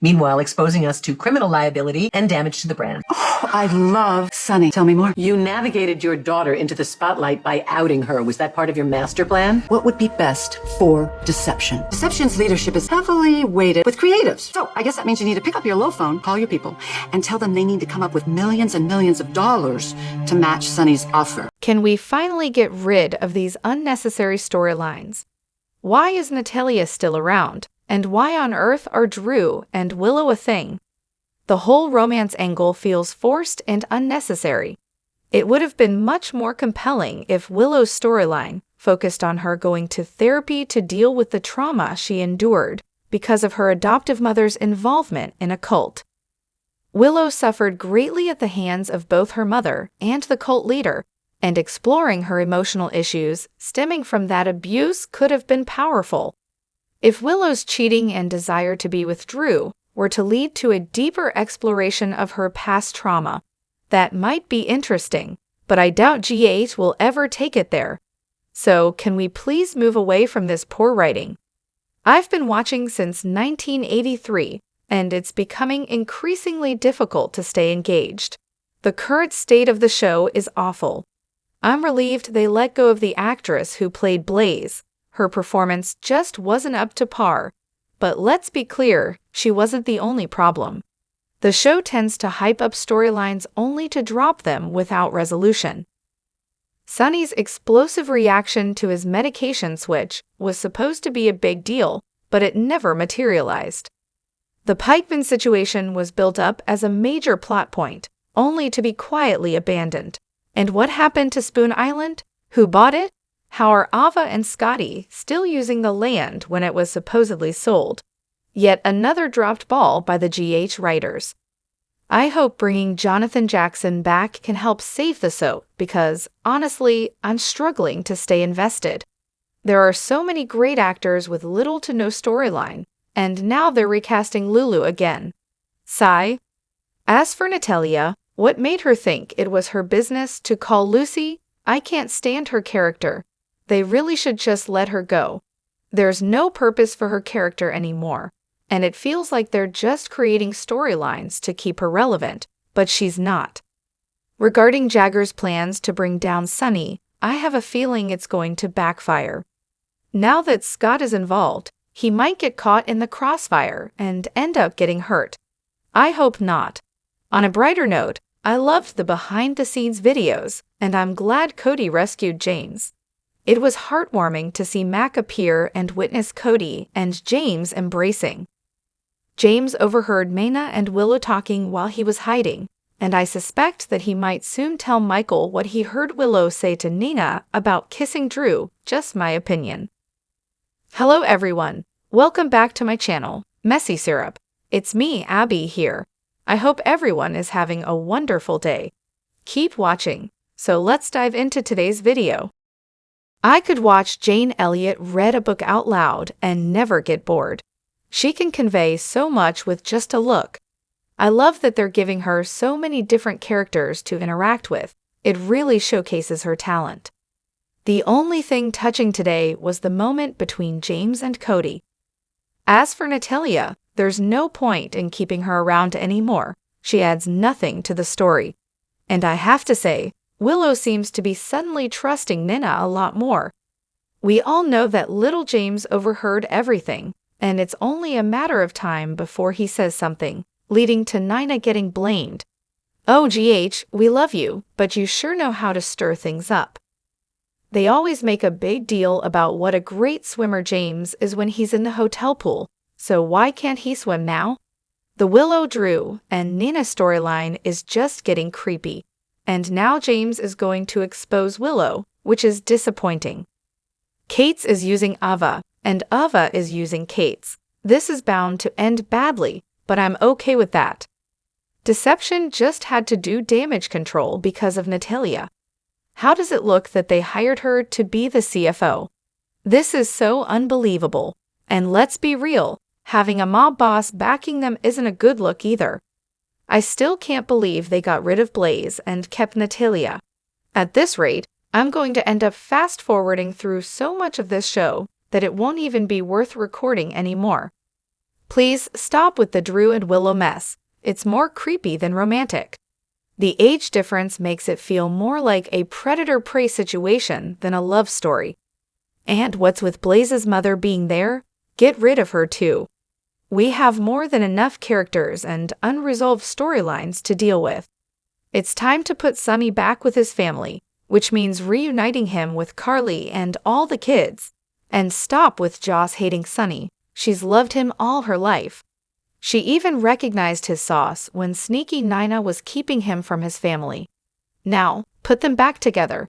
meanwhile exposing us to criminal liability and damage to the brand. Oh, I love Sunny. Tell me more. You navigated your daughter into the spotlight by outing her. Was that part of your master plan? What would be best for Deception? Deception's leadership is heavily weighted with creatives. So I guess that means you need to pick up your low phone, call your people, and tell them they need to come up with millions and millions of dollars to match Sunny's offer. Can we finally get rid of these unnecessary storylines? Why is Natalia still around? And why on earth are Drew and Willow a thing? The whole romance angle feels forced and unnecessary. It would have been much more compelling if Willow's storyline focused on her going to therapy to deal with the trauma she endured because of her adoptive mother's involvement in a cult. Willow suffered greatly at the hands of both her mother and the cult leader, and exploring her emotional issues stemming from that abuse could have been powerful. If Willow's cheating and desire to be with Drew were to lead to a deeper exploration of her past trauma, that might be interesting, but I doubt GH will ever take it there. So, can we please move away from this poor writing? I've been watching since 1983, and it's becoming increasingly difficult to stay engaged. The current state of the show is awful. I'm relieved they let go of the actress who played Blaze. Her performance just wasn't up to par. But let's be clear, she wasn't the only problem. The show tends to hype up storylines only to drop them without resolution. Sunny's explosive reaction to his medication switch was supposed to be a big deal, but it never materialized. The pikeman situation was built up as a major plot point, only to be quietly abandoned. And what happened to Spoon Island? Who bought it? How are Ava and Scotty still using the land when it was supposedly sold? Yet another dropped ball by the GH writers. I hope bringing Jonathan Jackson back can help save the soap because, honestly, I'm struggling to stay invested. There are so many great actors with little to no storyline, and now they're recasting Lulu again. Sigh. As for Natalia, what made her think it was her business to call Lucy? I can't stand her character. They really should just let her go. There's no purpose for her character anymore, and it feels like they're just creating storylines to keep her relevant, but she's not. Regarding Jagger's plans to bring down Sunny, I have a feeling it's going to backfire. Now that Scott is involved, he might get caught in the crossfire and end up getting hurt. I hope not. On a brighter note, I loved the behind-the-scenes videos, and I'm glad Cody rescued James. It was heartwarming to see Mac appear and witness Cody and James embracing. James overheard Mayna and Willow talking while he was hiding, and I suspect that he might soon tell Michael what he heard Willow say to Nina about kissing Drew, just my opinion. Hello everyone, welcome back to my channel, Messy Syrup. It's me, Abby, here. I hope everyone is having a wonderful day. Keep watching, so let's dive into today's video. I could watch Jane Elliott read a book out loud and never get bored. She can convey so much with just a look. I love that they're giving her so many different characters to interact with. It really showcases her talent. The only thing touching today was the moment between James and Cody. As for Natalia, there's no point in keeping her around anymore. She adds nothing to the story. And I have to say, Willow seems to be suddenly trusting Nina a lot more. We all know that little James overheard everything, and it's only a matter of time before he says something, leading to Nina getting blamed. Oh, GH, we love you, but you sure know how to stir things up. They always make a big deal about what a great swimmer James is when he's in the hotel pool, so why can't he swim now? The Willow, Drew, and Nina storyline is just getting creepy. And now James is going to expose Willow, which is disappointing. Kate's is using Ava, and Ava is using Kate's. This is bound to end badly, but I'm okay with that. Deception just had to do damage control because of Natalia. How does it look that they hired her to be the CFO? This is so unbelievable. And let's be real, having a mob boss backing them isn't a good look either. I still can't believe they got rid of Blaze and kept Natalia. At this rate, I'm going to end up fast-forwarding through so much of this show that it won't even be worth recording anymore. Please stop with the Drew and Willow mess. It's more creepy than romantic. The age difference makes it feel more like a predator-prey situation than a love story. And what's with Blaze's mother being there? Get rid of her too. We have more than enough characters and unresolved storylines to deal with. It's time to put Sonny back with his family, which means reuniting him with Carly and all the kids. And stop with Joss hating Sonny. She's loved him all her life. She even recognized his sauce when sneaky Nina was keeping him from his family. Now, put them back together.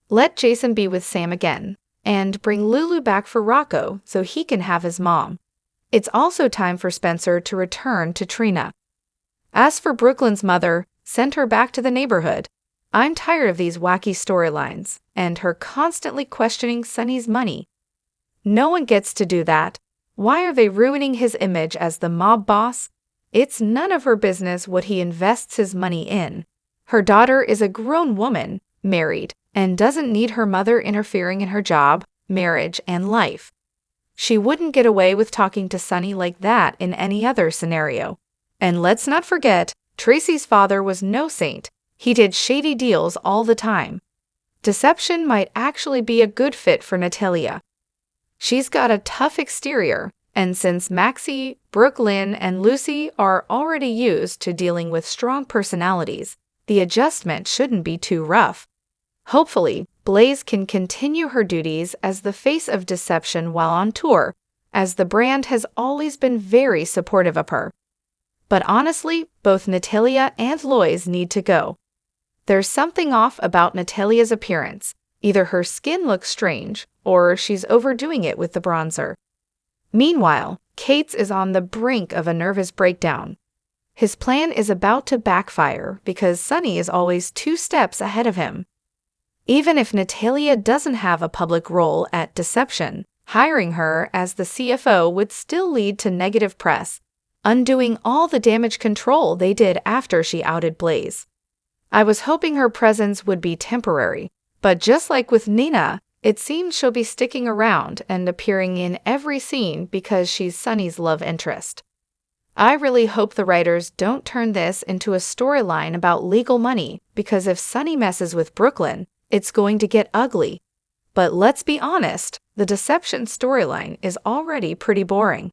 Let Jason be with Sam again, and bring Lulu back for Rocco so he can have his mom. It's also time for Spencer to return to Trina. As for Brooklyn's mother, send her back to the neighborhood. I'm tired of these wacky storylines, and her constantly questioning Sonny's money. No one gets to do that. Why are they ruining his image as the mob boss? It's none of her business what he invests his money in. Her daughter is a grown woman, married, and doesn't need her mother interfering in her job, marriage, and life. She wouldn't get away with talking to Sonny like that in any other scenario. And let's not forget, Tracy's father was no saint. He did shady deals all the time. Deception might actually be a good fit for Natalia. She's got a tough exterior, and since Maxie, Brooklyn, and Lucy are already used to dealing with strong personalities, the adjustment shouldn't be too rough. Hopefully, Blaze can continue her duties as the face of Deception while on tour, as the brand has always been very supportive of her. But honestly, both Natalia and Lois need to go. There's something off about Natalia's appearance. Either her skin looks strange, or she's overdoing it with the bronzer. Meanwhile, Kate's is on the brink of a nervous breakdown. His plan is about to backfire because Sonny is always 2 steps ahead of him. Even if Natalia doesn't have a public role at Deception, hiring her as the CFO would still lead to negative press, undoing all the damage control they did after she outed Blaze. I was hoping her presence would be temporary, but just like with Nina, it seems she'll be sticking around and appearing in every scene because she's Sonny's love interest. I really hope the writers don't turn this into a storyline about legal money, because if Sonny messes with Brooklyn, it's going to get ugly. But let's be honest, the Deception storyline is already pretty boring.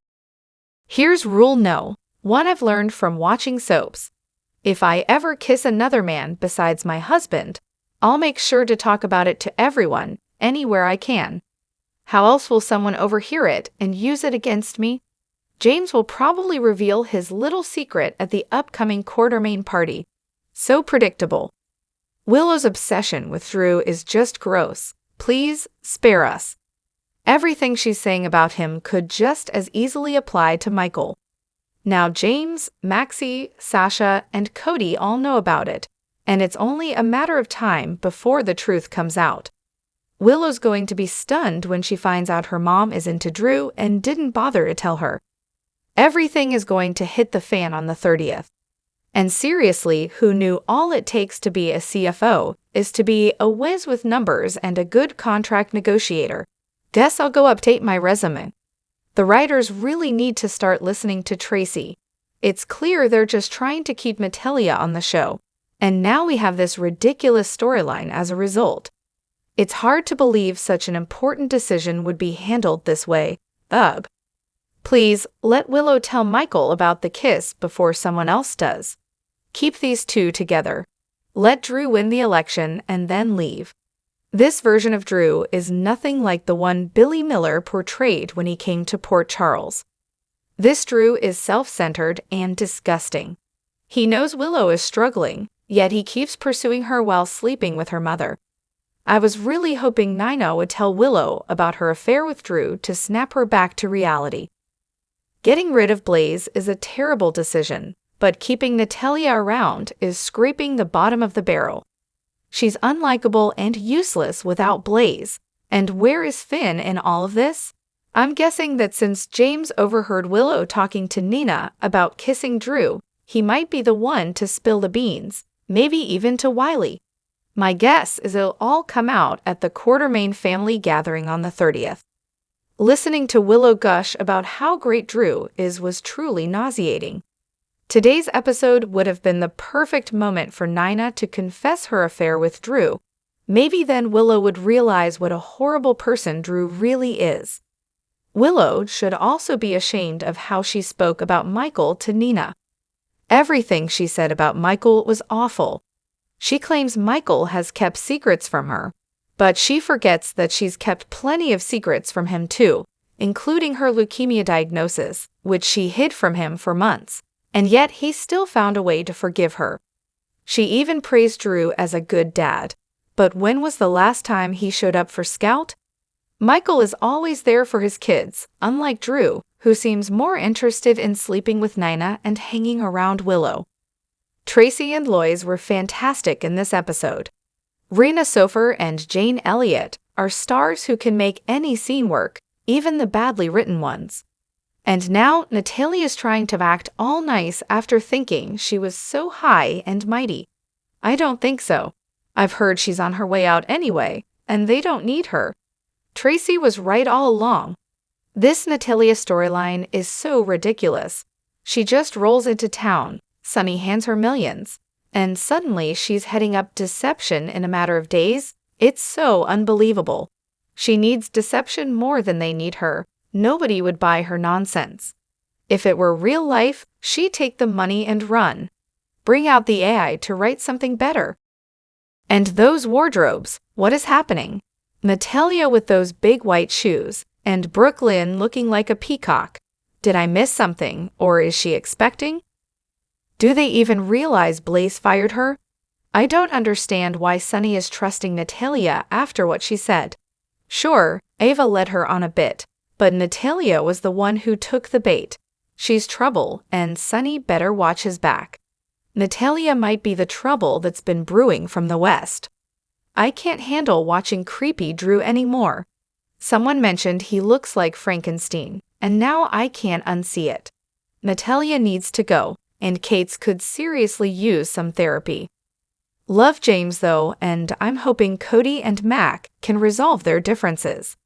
Here's rule no. One I've learned from watching soaps. If I ever kiss another man besides my husband, I'll make sure to talk about it to everyone, anywhere I can. How else will someone overhear it and use it against me? James will probably reveal his little secret at the upcoming Quartermain party. So predictable. Willow's obsession with Drew is just gross. Please, spare us. Everything she's saying about him could just as easily apply to Michael. Now James, Maxie, Sasha, and Cody all know about it, and it's only a matter of time before the truth comes out. Willow's going to be stunned when she finds out her mom is into Drew and didn't bother to tell her. Everything is going to hit the fan on the 30th. And seriously, who knew all it takes to be a CFO is to be a whiz with numbers and a good contract negotiator? Guess I'll go update my resume. The writers really need to start listening to Tracy. It's clear they're just trying to keep Natalia on the show. And now we have this ridiculous storyline as a result. It's hard to believe such an important decision would be handled this way. Ugh. Please, let Willow tell Michael about the kiss before someone else does. Keep these two together. Let Drew win the election and then leave. This version of Drew is nothing like the one Billy Miller portrayed when he came to Port Charles. This Drew is self-centered and disgusting. He knows Willow is struggling, yet he keeps pursuing her while sleeping with her mother. I was really hoping Nina would tell Willow about her affair with Drew to snap her back to reality. Getting rid of Blaze is a terrible decision, but keeping Natalia around is scraping the bottom of the barrel. She's unlikable and useless without Blaze. And where is Finn in all of this? I'm guessing that since James overheard Willow talking to Nina about kissing Drew, he might be the one to spill the beans, maybe even to Wiley. My guess is it'll all come out at the Quartermain family gathering on the 30th. Listening to Willow gush about how great Drew is was truly nauseating. Today's episode would have been the perfect moment for Nina to confess her affair with Drew. Maybe then Willow would realize what a horrible person Drew really is. Willow should also be ashamed of how she spoke about Michael to Nina. Everything she said about Michael was awful. She claims Michael has kept secrets from her, but she forgets that she's kept plenty of secrets from him too, including her leukemia diagnosis, which she hid from him for months, and yet he still found a way to forgive her. She even praised Drew as a good dad. But when was the last time he showed up for Scout? Michael is always there for his kids, unlike Drew, who seems more interested in sleeping with Nina and hanging around Willow. Tracy and Lois were fantastic in this episode. Rena Sofer and Jane Elliott are stars who can make any scene work, even the badly written ones. And now Natalia's trying to act all nice after thinking she was so high and mighty. I don't think so. I've heard she's on her way out anyway, and they don't need her. Tracy was right all along. This Natalia storyline is so ridiculous. She just rolls into town, Sonny hands her millions, and suddenly she's heading up Deception in a matter of days. It's so unbelievable. She needs Deception more than they need her. Nobody would buy her nonsense. If it were real life, she'd take the money and run. Bring out the AI to write something better. And those wardrobes, what is happening? Natalia with those big white shoes, and Brooklyn looking like a peacock. Did I miss something, or is she expecting? Do they even realize Blaze fired her? I don't understand why Sonny is trusting Natalia after what she said. Sure, Ava led her on a bit, but Natalia was the one who took the bait. She's trouble, and Sonny better watch his back. Natalia might be the trouble that's been brewing from the West. I can't handle watching creepy Drew anymore. Someone mentioned he looks like Frankenstein, and now I can't unsee it. Natalia needs to go, and Kate's could seriously use some therapy. Love James though, and I'm hoping Cody and Mac can resolve their differences.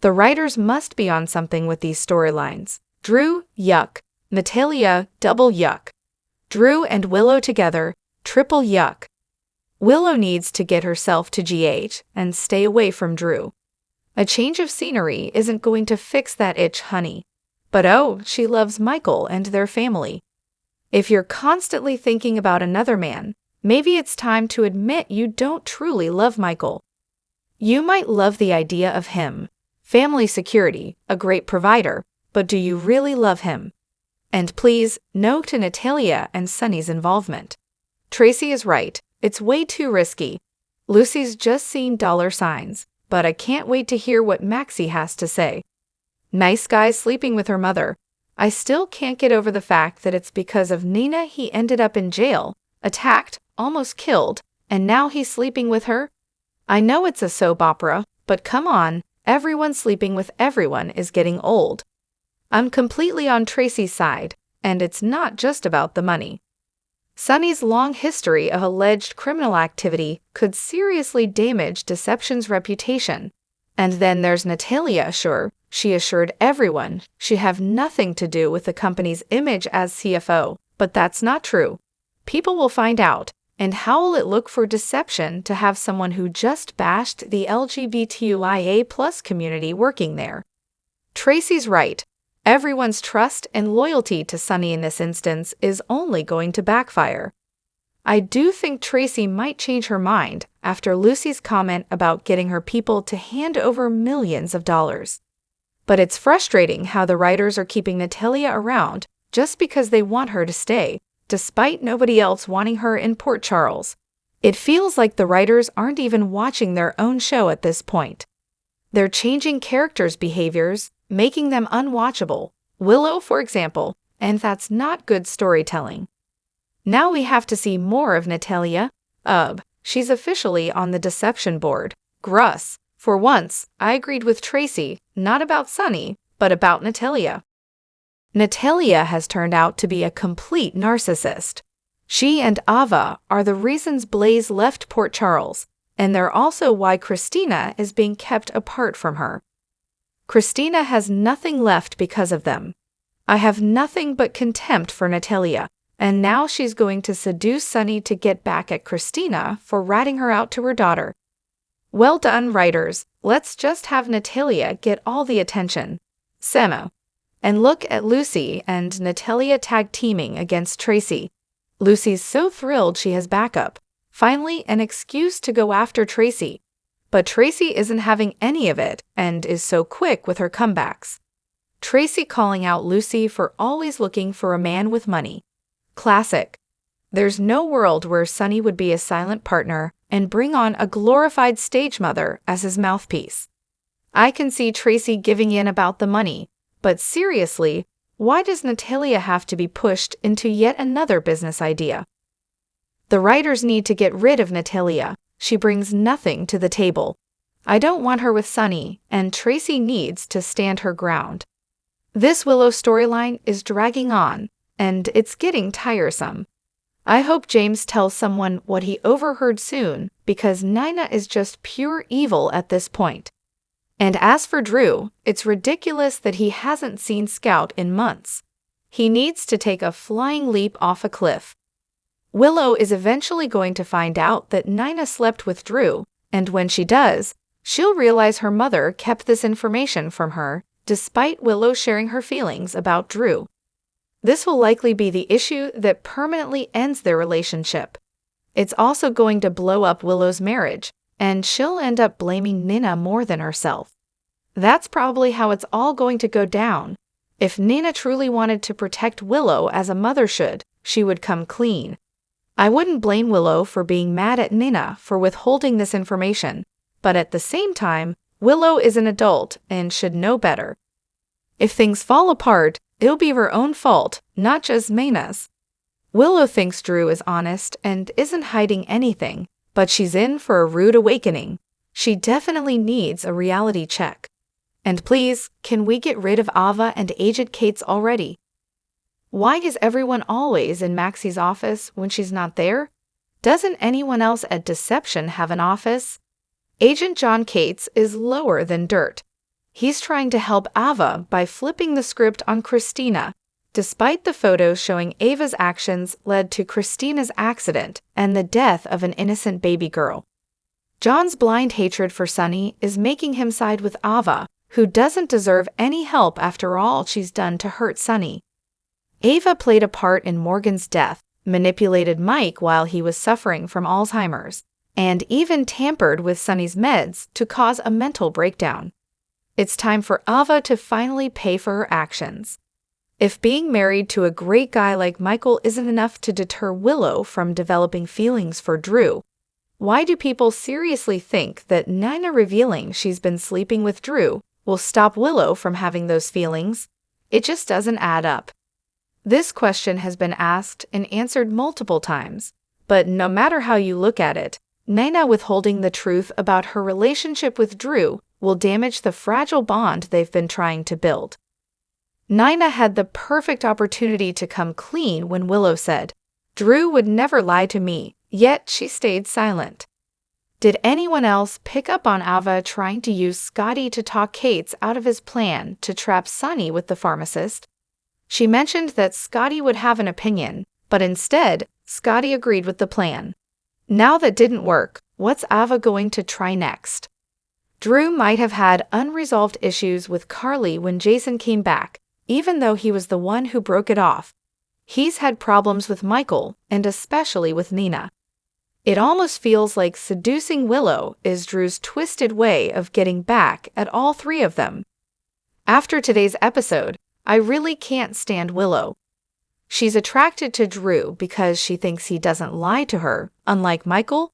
The writers must be on something with these storylines. Drew, yuck. Natalia, double yuck. Drew and Willow together, triple yuck. Willow needs to get herself to GH and stay away from Drew. A change of scenery isn't going to fix that itch, honey. But oh, she loves Michael and their family. If you're constantly thinking about another man, maybe it's time to admit you don't truly love Michael. You might love the idea of him, family security, a great provider, but do you really love him? And please, no to Natalia and Sonny's involvement. Tracy is right, it's way too risky. Lucy's just seen dollar signs, but I can't wait to hear what Maxie has to say. Nice guy sleeping with her mother. I still can't get over the fact that it's because of Nina he ended up in jail, attacked, almost killed, and now he's sleeping with her? I know it's a soap opera, but come on, everyone sleeping with everyone is getting old. I'm completely on Tracy's side, and it's not just about the money. Sonny's long history of alleged criminal activity could seriously damage Deception's reputation. And then there's Natalia, sure, she assured everyone she'd have nothing to do with the company's image as CFO, but that's not true. People will find out, and how will it look for Deception to have someone who just bashed the LGBTQIA+ community working there? Tracy's right. Everyone's trust and loyalty to Sonny in this instance is only going to backfire. I do think Tracy might change her mind after Lucy's comment about getting her people to hand over millions of dollars. But it's frustrating how the writers are keeping Natalia around just because they want her to stay, despite nobody else wanting her in Port Charles. It feels like the writers aren't even watching their own show at this point. They're changing characters' behaviors, making them unwatchable. Willow, for example, and that's not good storytelling. Now we have to see more of Natalia. She's officially on the Deception board. Gruss. For once, I agreed with Tracy, not about Sonny, but about Natalia. Natalia has turned out to be a complete narcissist. She and Ava are the reasons Blaze left Port Charles, and they're also why Christina is being kept apart from her. Christina has nothing left because of them. I have nothing but contempt for Natalia, and now she's going to seduce Sunny to get back at Christina for ratting her out to her daughter. Well done, writers. Let's just have Natalia get all the attention. Samo. And look at Lucy and Natalia tag teaming against Tracy. Lucy's so thrilled she has backup. Finally, an excuse to go after Tracy. But Tracy isn't having any of it and is so quick with her comebacks. Tracy calling out Lucy for always looking for a man with money. Classic. There's no world where Sunny would be a silent partner and bring on a glorified stage mother as his mouthpiece. I can see Tracy giving in about the money, but seriously, why does Natalia have to be pushed into yet another business idea? The writers need to get rid of Natalia. She brings nothing to the table. I don't want her with Sunny, and Tracy needs to stand her ground. This Willow storyline is dragging on, and it's getting tiresome. I hope James tells someone what he overheard soon, because Nina is just pure evil at this point. And as for Drew, it's ridiculous that he hasn't seen Scout in months. He needs to take a flying leap off a cliff. Willow is eventually going to find out that Nina slept with Drew, and when she does, she'll realize her mother kept this information from her, despite Willow sharing her feelings about Drew. This will likely be the issue that permanently ends their relationship. It's also going to blow up Willow's marriage, and she'll end up blaming Nina more than herself. That's probably how it's all going to go down. If Nina truly wanted to protect Willow as a mother should, she would come clean. I wouldn't blame Willow for being mad at Nina for withholding this information, but at the same time, Willow is an adult and should know better. If things fall apart, it'll be her own fault, not just Nina's. Willow thinks Drew is honest and isn't hiding anything, but she's in for a rude awakening. She definitely needs a reality check. And please, can we get rid of Ava and Agent Kate's already? Why is everyone always in Maxie's office when she's not there? Doesn't anyone else at Deception have an office? Agent John Cates is lower than dirt. He's trying to help Ava by flipping the script on Christina, despite the photos showing Ava's actions led to Christina's accident and the death of an innocent baby girl. John's blind hatred for Sunny is making him side with Ava, who doesn't deserve any help after all she's done to hurt Sunny. Ava played a part in Morgan's death, manipulated Mike while he was suffering from Alzheimer's, and even tampered with Sunny's meds to cause a mental breakdown. It's time for Ava to finally pay for her actions. If being married to a great guy like Michael isn't enough to deter Willow from developing feelings for Drew, why do people seriously think that Nina revealing she's been sleeping with Drew will stop Willow from having those feelings? It just doesn't add up. This question has been asked and answered multiple times, but no matter how you look at it, Nina withholding the truth about her relationship with Drew will damage the fragile bond they've been trying to build. Nina had the perfect opportunity to come clean when Willow said, "Drew would never lie to me," yet she stayed silent. Did anyone else pick up on Ava trying to use Scotty to talk Cates out of his plan to trap Sunny with the pharmacist? She mentioned that Scotty would have an opinion, but instead, Scotty agreed with the plan. Now that didn't work, what's Ava going to try next? Drew might have had unresolved issues with Carly when Jason came back, even though he was the one who broke it off. He's had problems with Michael, and especially with Nina. It almost feels like seducing Willow is Drew's twisted way of getting back at all three of them. After today's episode, I really can't stand Willow. She's attracted to Drew because she thinks he doesn't lie to her, unlike Michael.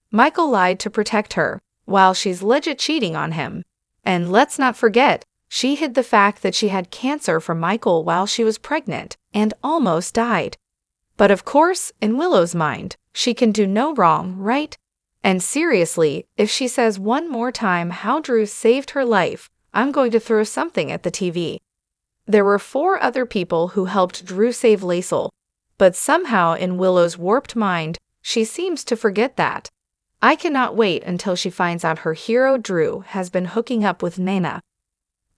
Michael lied to protect her, while she's legit cheating on him. And let's not forget, she hid the fact that she had cancer from Michael while she was pregnant and almost died. But of course, in Willow's mind, she can do no wrong, right? And seriously, if she says one more time how Drew saved her life, I'm going to throw something at the TV. There were 4 other people who helped Drew save Laisel, but somehow in Willow's warped mind, she seems to forget that. I cannot wait until she finds out her hero Drew has been hooking up with Nina.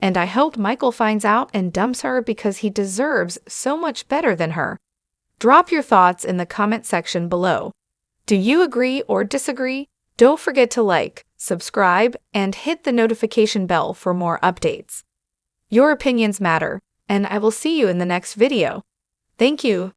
And I hope Michael finds out and dumps her because he deserves so much better than her. Drop your thoughts in the comment section below. Do you agree or disagree? Don't forget to like, subscribe, and hit the notification bell for more updates. Your opinions matter, and I will see you in the next video. Thank you.